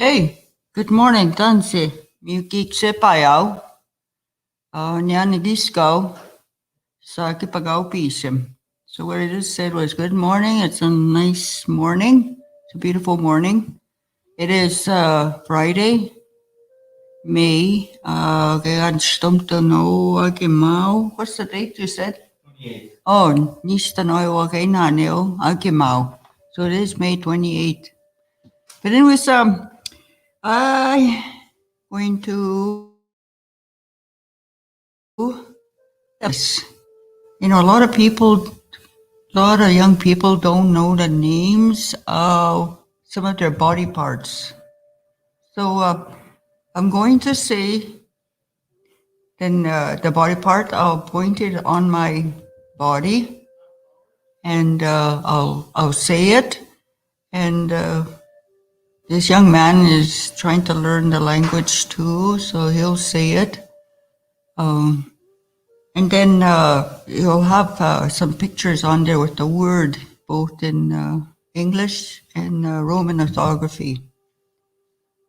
Hey, good morning, Tansi. Miukik sepayaw. Niyan disco sa kipag-aupism. So what I just said was good morning. It's a nice morning. It's a beautiful morning. It is Friday, May. Kaya stumto no agimao. What's the date you said? 28. Oh, nista no wagay naneo agimao. So it is May 28th. But anyways, I going to yes. A lot of people, a lot of young people don't know the names of some of their body parts. So I'm going to say then the body part. I'll point it on my body, and I'll say it. And this young man is trying to learn the language too, so he'll say it. And then you'll have some pictures on there with the word, both in English and Roman orthography,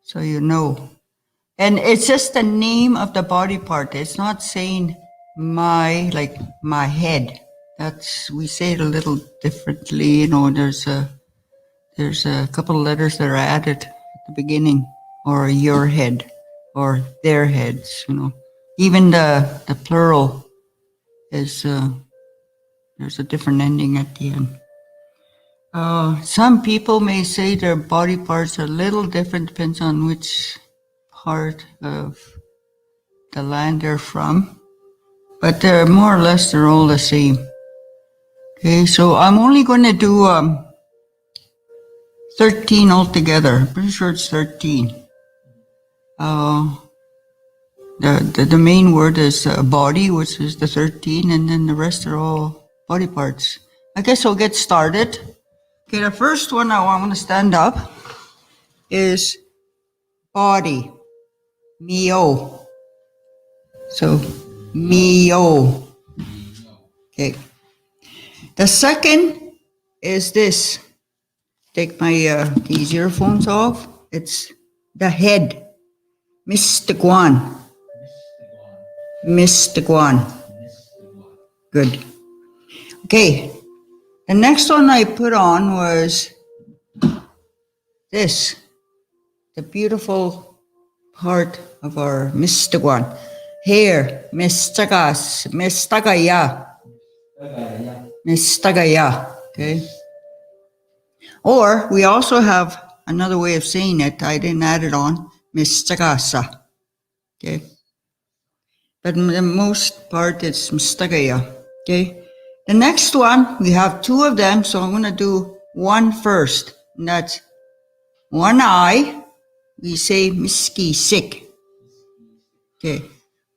so you know. And it's just the name of the body part. It's not saying my head. We say it a little differently. There's a couple of letters that are added at the beginning, or your head, or their heads. Even the plural is there's a different ending at the end. Some people may say their body parts are a little different, depends on which part of the land they're from, but they're more or less they're all the same. Okay, so I'm only going to do 13 altogether. I'm pretty sure it's 13. The main word is body, which is the 13, and then the rest are all body parts. I guess I'll get started. Okay, the first one I want to stand up is body, mio. So, mio. Okay. The second is this. Take my these earphones off. It's the head, Mr. Guan. Mr. Guan. Good. Okay. The next one I put on was this, the beautiful part of our Mistaguan. Hair, Mistagas, Mistagaya. Mistagaya. Okay. Or we also have another way of saying it. I didn't add it on. Mistagasa. Okay. But the most part it's Mistagaya. Okay. The next one, we have two of them, so I'm going to do one first. And that's one eye. We say miski sik. Okay.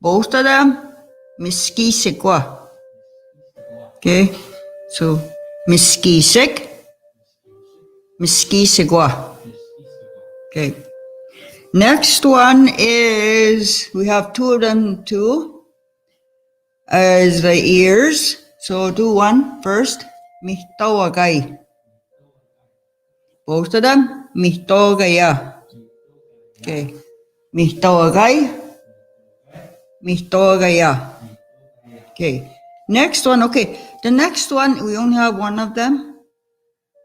Both of them, miski sikwa. Okay. So, miski sik, miski sikwa. Okay. Next one is, we have two of them too, as the ears. So do one first, mihtawagay. Both of them, mihtawagaya. Okay. Mihtawagay, mihtawagaya. Okay. Next one, okay. The next one, we only have one of them,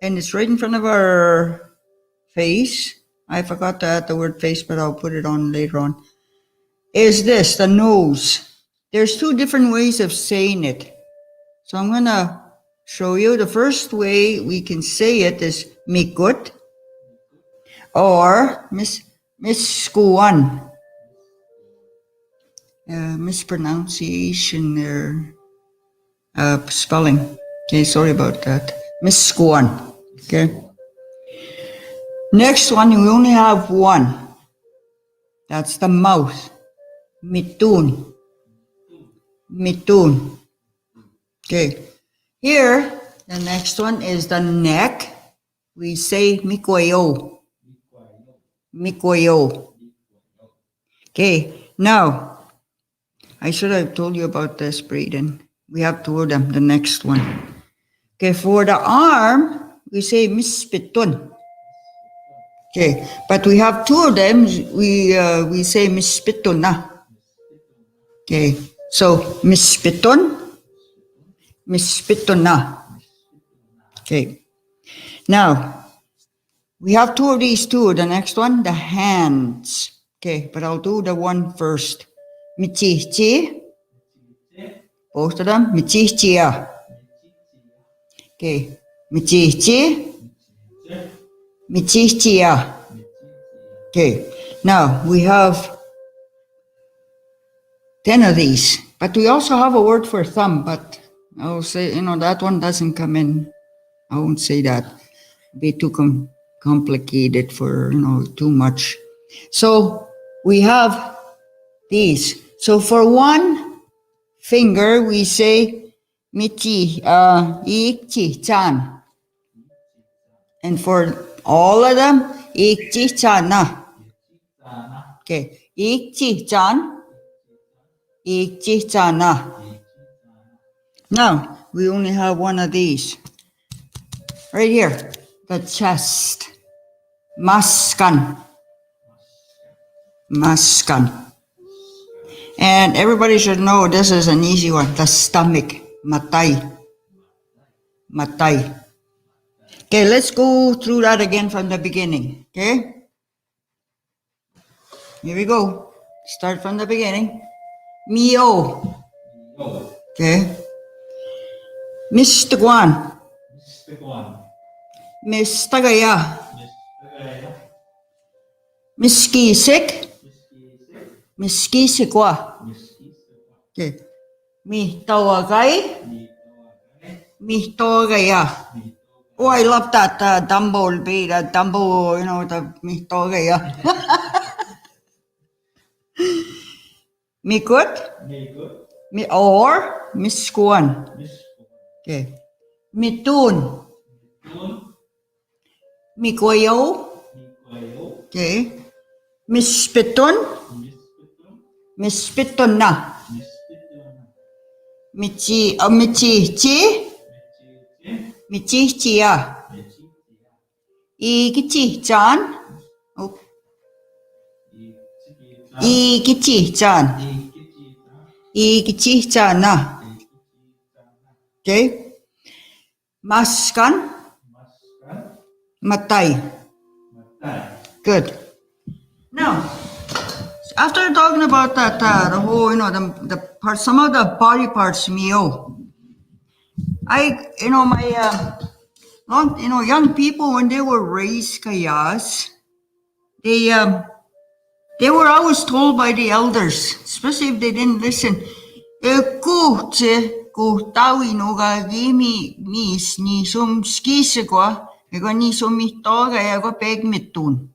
and it's right in front of our face. I forgot to add the word face, but I'll put it on later on. Is this, the nose. There's two different ways of saying it. So I'm going to show you. The first way we can say it is mikut or miskuan. Mispronunciation there. Spelling. Okay, sorry about that. Miskuan. Okay. Next one, we only have one. That's the mouth. Mitun. Mitun. Okay. Here, the next one is the neck. We say mikwayo. Mikwayo. Okay. Now, I should have told you about this, Braden. We have two of them, the next one. Okay, for the arm, we say mispitun. Okay, but we have two of them. We say mispitun na. Okay, so mispitun na. Okay, now we have two of these too. The next one, the hands. Okay, but I'll do the one first. Michichi. Both of them. Michichia. Okay, michichi. Michichia. Okay, now we have 10 of these, but we also have a word for thumb, but I'll say, that one doesn't come in. I won't say that. It'd be too complicated for, too much. So we have these. So for one finger, we say michi, ikchi chan. And for all of them, ikchi chana. Okay, ikchi chan. Ikchi chana. Now, we only have one of these. Right here, the chest. Maskan. Maskan. And everybody should know this is an easy one. The stomach. Matai. Matai. Okay, let's go through that again from the beginning. Okay? Here we go. Start from the beginning. Mio. Okay. Mr. Guan. Mr. Gaya. Miskisik. Miskisikwa. Okay. Mi tawagay. Mi tawagaya. Oh, I love that Dumbo, the mi tawagaya. Mikut. Or miskuan. Okay. Mitun. Mikoyo. Okay. Mispitun. Mispitun na. Michi. Michichia. Ikichi chan. Oh. Ikichi chan. Ikichi chana. Okay. Maskan. Matai. Good. Now, after talking about that, the whole, the part, some of the body parts, mio. My, young people, when they were raised kayas, they were always told by the elders, especially if they didn't listen. Ko tawi no ga gimi mis ni sum skise kwa ego ni sum mitoga ego peg mitun.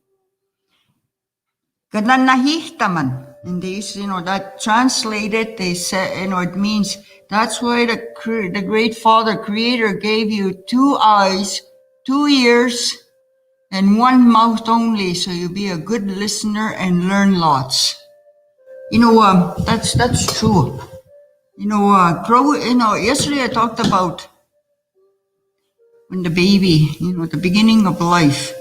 Kanan nahihtaman. And these, that translated, they said, it means that's why the great Father Creator gave you 2 eyes, 2 ears, and 1 mouth only, so you be a good listener and learn lots. That's true. Yesterday I talked about when the baby, the beginning of life,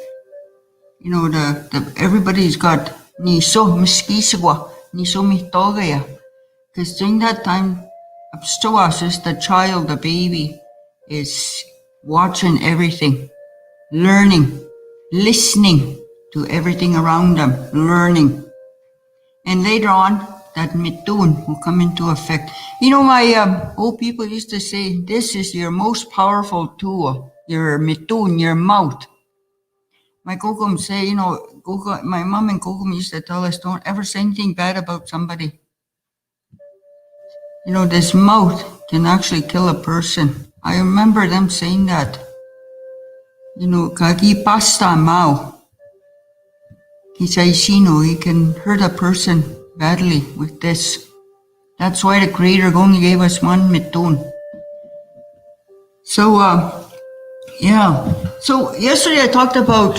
everybody's got niso miskiswa, niso mitogaya. Because during that time, abstoas, the child, the baby, is watching everything, learning, listening to everything around them, learning. And later on, that mitun will come into effect. My old people used to say, this is your most powerful tool, your mitun, your mouth. My kokum say, my mom and kokum used to tell us, don't ever say anything bad about somebody. This mouth can actually kill a person. I remember them saying that. Kagi pasta mao. He can hurt a person badly with this. That's why the Creator only gave us 1 mitun. So, yeah. So yesterday I talked about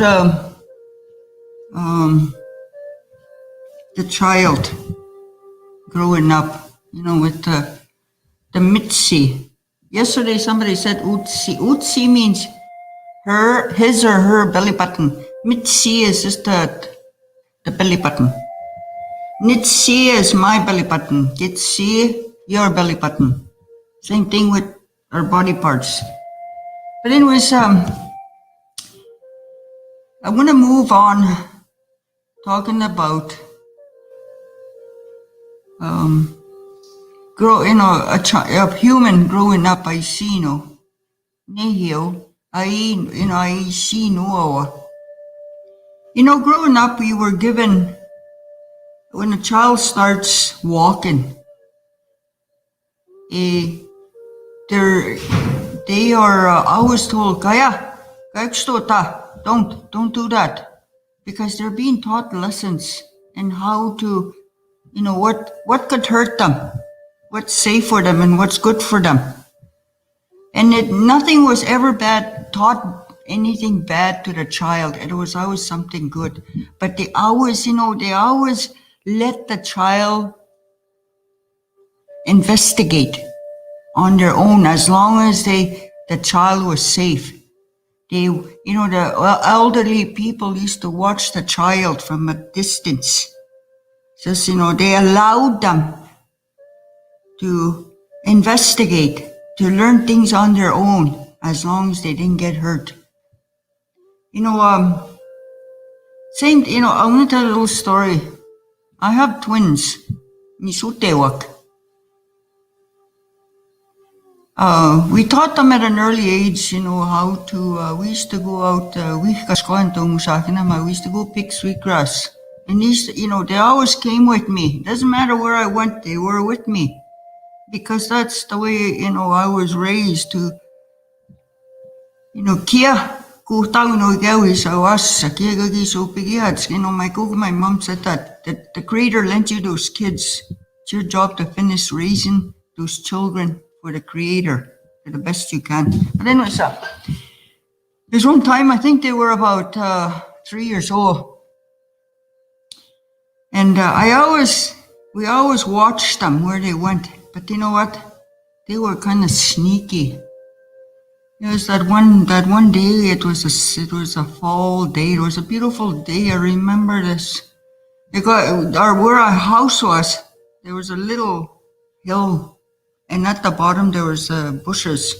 the child growing up, with the mitzi. Yesterday somebody said utsi. Utsi means his or her belly button. Mitzi is just the belly button. Nitsi is my belly button. Gitsi, your belly button. Same thing with our body parts. But anyways, I want to move on talking about a human growing up. I see I see growing up, we were given, when a child starts walking, they are always told, Kaya, don't do that, because they're being taught lessons and how to, what could hurt them, what's safe for them, and what's good for them. And nothing was ever taught anything bad to the child. It was always something good. But they always let the child investigate on their own, as long as the child was safe. The elderly people used to watch the child from a distance. Just, they allowed them to investigate, to learn things on their own, as long as they didn't get hurt. I want to tell a little story. I have twins. Nisutewak. We taught them at an early age, how to, we used to go out, we used to go pick sweetgrass. And they always came with me. Doesn't matter where I went, they were with me. Because that's the way, I was raised to, kia, my mom said that the Creator lent you those kids. It's your job to finish raising those children for the Creator to the best you can. But anyways, there's one time, I think they were about 3 years old. And we always watched them where they went. But you know what? They were kind of sneaky. It was that one day. It was a fall day. It was a beautiful day. I remember this. Where our house was, there was a little hill, and at the bottom there was bushes.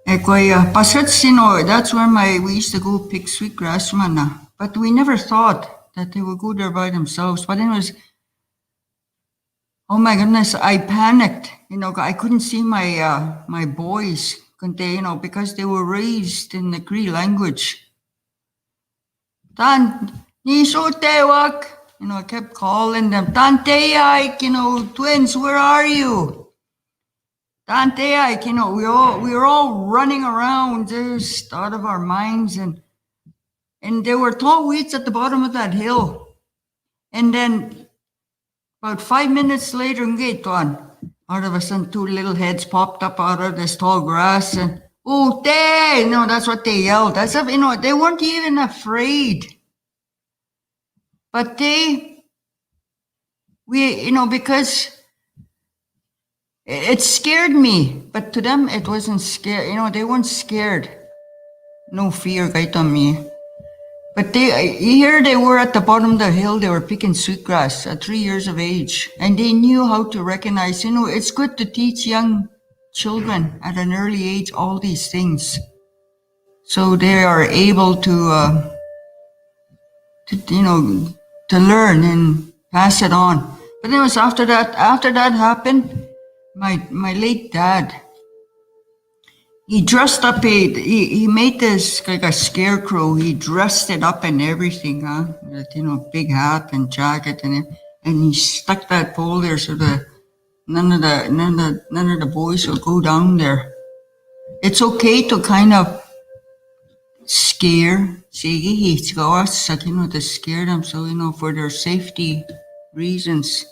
That's where we used to go pick sweetgrass, man. But we never thought that they would go there by themselves. But anyways, oh my goodness, I panicked. I couldn't see my boys, because they were raised in the Cree language. Tan Nisotewak, I kept calling them. Tanteaik, twins, where are you? Tanteaik, we were all running around just out of our minds, and there were tall weeds at the bottom of that hill. And then about 5 minutes later, out of a sudden, two little heads popped up out of this tall grass, and that's what they yelled. They weren't even afraid. But because it scared me, but to them it wasn't scared. They weren't scared. No fear, me. But here they were at the bottom of the hill. They were picking sweetgrass at 3 years of age, and they knew how to recognize. It's good to teach young children at an early age all these things, so they are able to learn and pass it on. But anyways, after that happened, my late dad, he dressed up he made this like a scarecrow. He dressed it up and everything, big hat and jacket, and he stuck that pole there so that none of the boys will go down there. It's okay to kind of scare, to scare them, so for their safety reasons.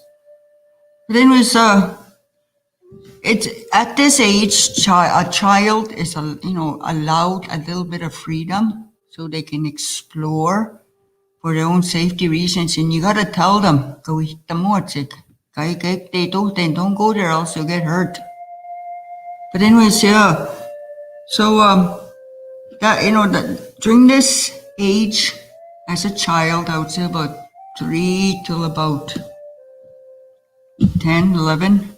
But anyways, it's at this age, a child is allowed a little bit of freedom so they can explore for their own safety reasons, and you gotta tell them, don't go there, else you'll get hurt. But anyways, yeah. So that during this age as a child, I would say about 3 till about 10, 11.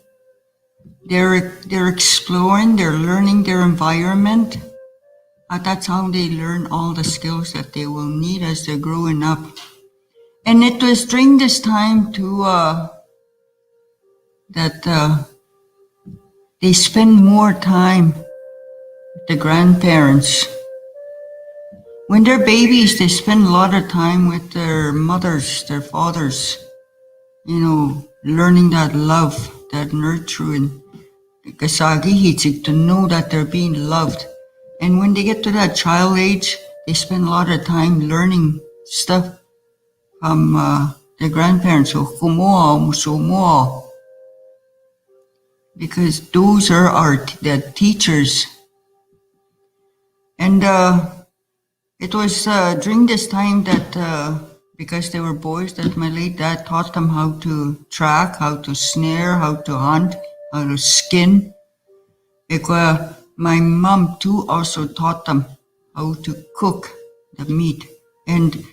They're exploring, they're learning their environment. That's how they learn all the skills that they will need as they're growing up. And it was during this time too that they spend more time with the grandparents. When they're babies, they spend a lot of time with their mothers, their fathers, learning that love, that nurturing, to know that they're being loved. And when they get to that child age, they spend a lot of time learning stuff from their grandparents, because those are the teachers. And it was during this time that, because they were boys, that my late dad taught them how to track, how to snare, how to hunt, how to skin. Because my mom too also taught them how to cook the meat. And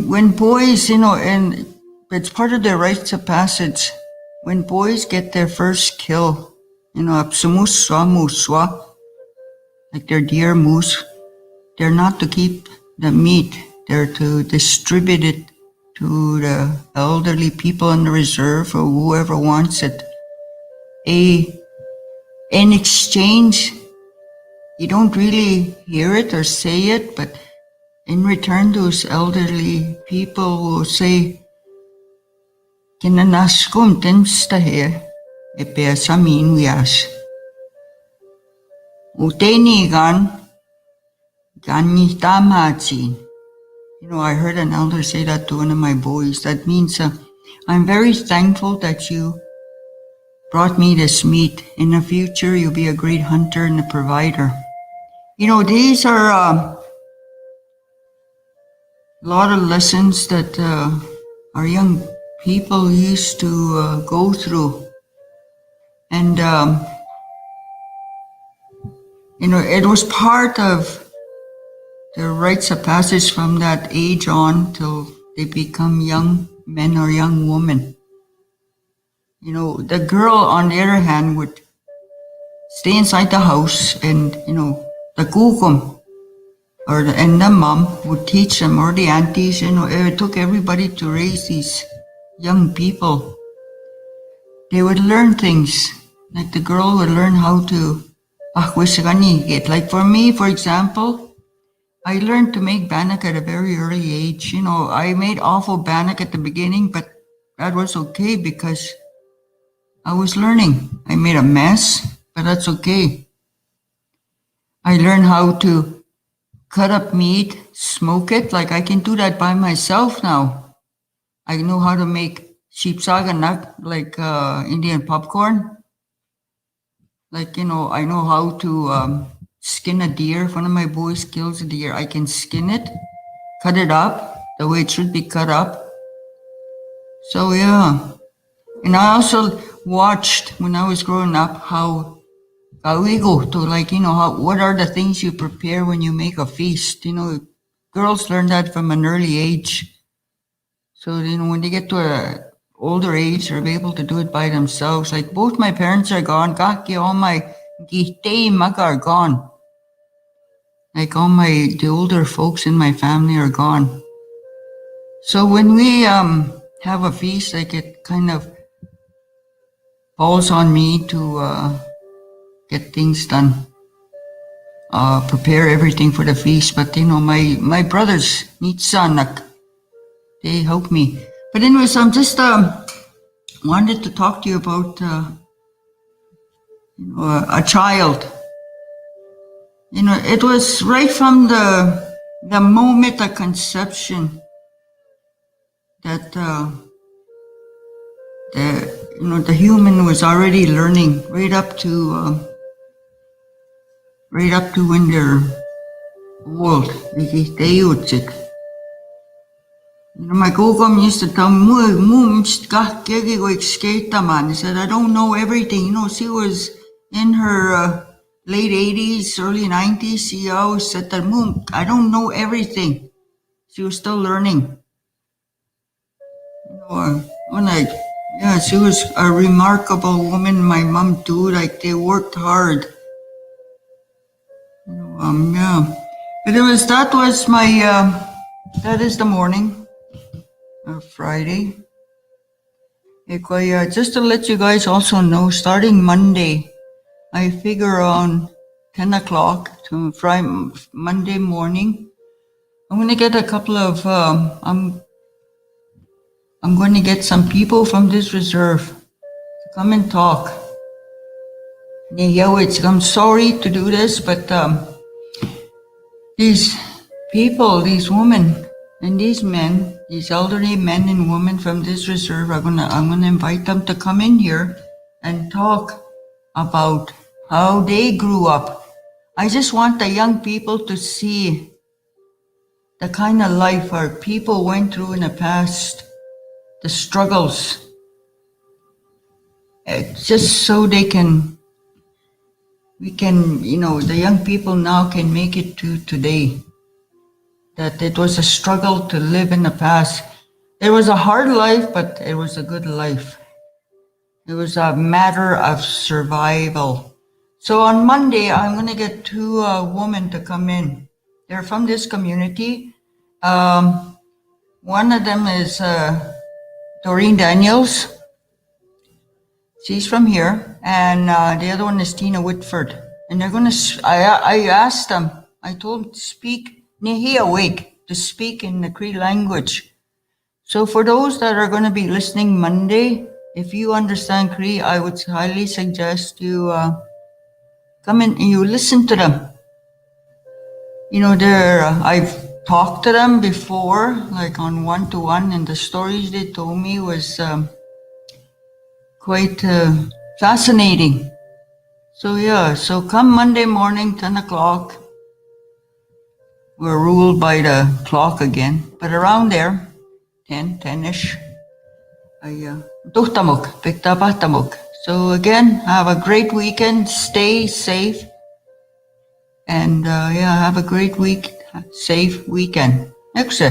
when boys, and it's part of their rites of passage, when boys get their first kill, like their deer moose, they're not to keep the meat, they're to distribute it to the elderly people in the reserve or whoever wants it. In exchange, you don't really hear it or say it, but in return, those elderly people will say, "Kinanaskum tinstahe epeasamin wias. Uteni ganni tamachi." I heard an elder say that to one of my boys. That means, I'm very thankful that you brought me this meat. In the future, you'll be a great hunter and a provider. These are a lot of lessons that our young people used to go through. And, it was part of their rites of passage from that age on till they become young men or young women. The girl, on the other hand, would stay inside the house, and, the kukum and the mom would teach them, or the aunties, it took everybody to raise these young people. They would learn things, like the girl would learn how to like for me, for example, I learned to make bannock at a very early age. I made awful bannock at the beginning, but that was okay because I was learning. I made a mess, but that's okay. I learned how to cut up meat, smoke it. Like I can do that by myself now. I know how to make sheepsaganak, like Indian popcorn. Like, I know how to skin a deer. If one of my boys kills a deer, I can skin it, cut it up the way it should be cut up. So, yeah. And I also watched, when I was growing up, how we go to, like, what are the things you prepare when you make a feast? Girls learn that from an early age. So, when they get to a older age, they're able to do it by themselves. Like both my parents are gone. All my gihte are gone. Like all the older folks in my family are gone. So when we have a feast, like it kind of falls on me to get things done, prepare everything for the feast. But my brothers need sanak. They help me. But anyways, I'm just wanted to talk to you about a child. It was right from the moment of conception that the human was already learning right up to when they're old. My gogom used to tell me, he said, I don't know everything. She was in her late 80s, early 90s. She always said that, Mom, I don't know everything. She was still learning. When yeah, she was a remarkable woman. My mom too. Like they worked hard. Yeah. But that is the morning of Friday. Just to let you guys also know, starting Monday, I figure around 10 o'clock to Friday, Monday morning, I'm going to get a couple of, I'm going to get some people from this reserve to come and talk. Nehiyawetan, I'm sorry to do this, but these people, these women and these men, these elderly men and women from this reserve, I'm gonna invite them to come in here and talk about how they grew up. I just want the young people to see the kind of life our people went through in the past, the struggles, just so we can, the young people now can make it to today. That it was a struggle to live in the past. It was a hard life, but it was a good life. It was a matter of survival. So on Monday, I'm going to get two women to come in. They're from this community. One of them is Doreen Daniels. She's from here. And the other one is Tina Whitford. And they're going to, I asked them, I told them to speak Nehiyawetan, to speak in the Cree language. So for those that are going to be listening Monday, if you understand Cree, I would highly suggest you come in and you listen to them. I've talked to them before, like on one-to-one, and the stories they told me was quite fascinating. So come Monday morning, 10 o'clock. We're ruled by the clock again, but around there, 10-ish. So again, have a great weekend, stay safe, and have a great safe weekend. Next.